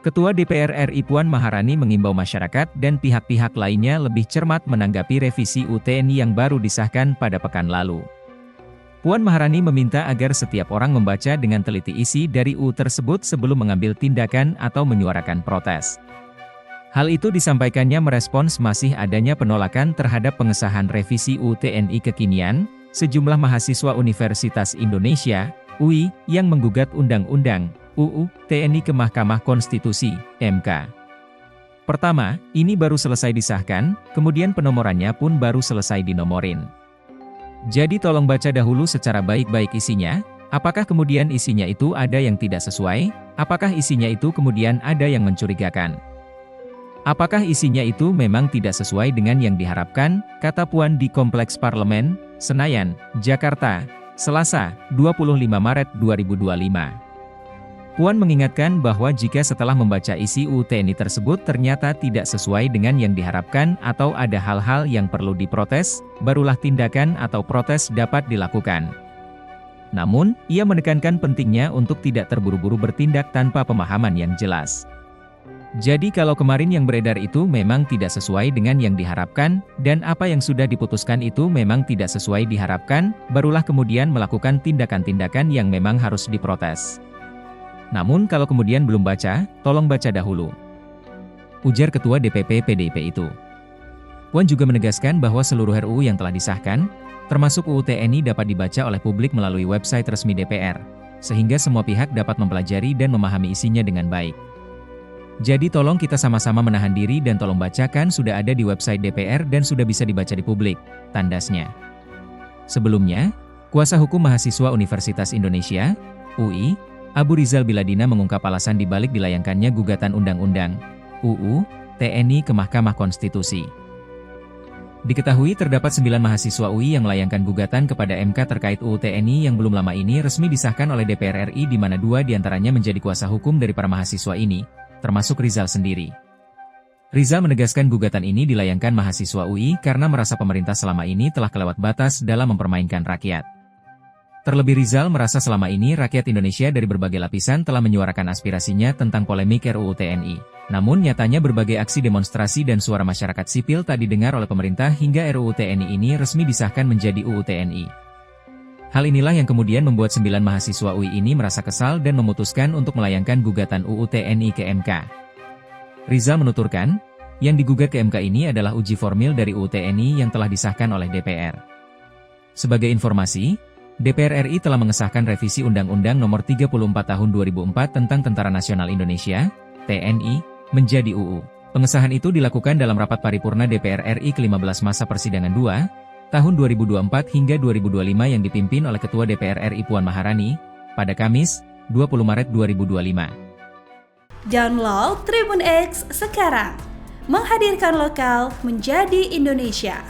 Ketua DPR RI Puan Maharani mengimbau masyarakat dan pihak-pihak lainnya lebih cermat menanggapi revisi UU TNI yang baru disahkan pada pekan lalu. Puan Maharani meminta agar setiap orang membaca dengan teliti isi dari UU tersebut sebelum mengambil tindakan atau menyuarakan protes. Hal itu disampaikannya merespons masih adanya penolakan terhadap pengesahan revisi UU TNI kekinian, sejumlah mahasiswa Universitas Indonesia, UI, yang menggugat Undang-Undang UU TNI ke Mahkamah Konstitusi, MK. Pertama, ini baru selesai disahkan, kemudian penomorannya pun baru selesai dinomorin. Jadi tolong baca dahulu secara baik-baik isinya, apakah kemudian isinya itu ada yang tidak sesuai, apakah isinya itu kemudian ada yang mencurigakan. Apakah isinya itu memang tidak sesuai dengan yang diharapkan, kata Puan di Kompleks Parlemen, Senayan, Jakarta, Selasa, 25 Maret 2025. Puan mengingatkan bahwa jika setelah membaca isi UU TNI tersebut ternyata tidak sesuai dengan yang diharapkan atau ada hal-hal yang perlu diprotes, barulah tindakan atau protes dapat dilakukan. Namun, ia menekankan pentingnya untuk tidak terburu-buru bertindak tanpa pemahaman yang jelas. Jadi kalau kemarin yang beredar itu memang tidak sesuai dengan yang diharapkan, dan apa yang sudah diputuskan itu memang tidak sesuai diharapkan, barulah kemudian melakukan tindakan-tindakan yang memang harus diprotes. Namun kalau kemudian belum baca, tolong baca dahulu, ujar Ketua DPP PDIP itu. Puan juga menegaskan bahwa seluruh RUU yang telah disahkan, termasuk UU TNI dapat dibaca oleh publik melalui website resmi DPR, sehingga semua pihak dapat mempelajari dan memahami isinya dengan baik. Jadi tolong kita sama-sama menahan diri dan tolong bacakan, sudah ada di website DPR dan sudah bisa dibaca di publik, tandasnya. Sebelumnya, Kuasa Hukum Mahasiswa Universitas Indonesia, UI, Abu Rizal Biladina mengungkap alasan dibalik dilayangkannya gugatan Undang-Undang UU TNI ke Mahkamah Konstitusi. Diketahui terdapat 9 mahasiswa UI yang melayangkan gugatan kepada MK terkait UU TNI yang belum lama ini resmi disahkan oleh DPR RI, di mana 2 diantaranya menjadi kuasa hukum dari para mahasiswa ini, termasuk Rizal sendiri. Rizal menegaskan gugatan ini dilayangkan mahasiswa UI karena merasa pemerintah selama ini telah kelewat batas dalam mempermainkan rakyat. Terlebih Rizal merasa selama ini rakyat Indonesia dari berbagai lapisan telah menyuarakan aspirasinya tentang polemik RUU TNI. Namun nyatanya berbagai aksi demonstrasi dan suara masyarakat sipil tak didengar oleh pemerintah hingga RUU TNI ini resmi disahkan menjadi UU TNI. Hal inilah yang kemudian membuat 9 mahasiswa UI ini merasa kesal dan memutuskan untuk melayangkan gugatan UU TNI ke MK. Rizal menuturkan, yang digugat ke MK ini adalah uji formil dari UU TNI yang telah disahkan oleh DPR. Sebagai informasi, DPR RI telah mengesahkan revisi Undang-Undang Nomor 34 Tahun 2004 tentang Tentara Nasional Indonesia, TNI, menjadi UU. Pengesahan itu dilakukan dalam rapat paripurna DPR RI ke-15 masa persidangan 2, tahun 2024 hingga 2025 yang dipimpin oleh Ketua DPR RI Puan Maharani, pada Kamis, 20 Maret 2025. Download Tribun X sekarang, menghadirkan lokal menjadi Indonesia.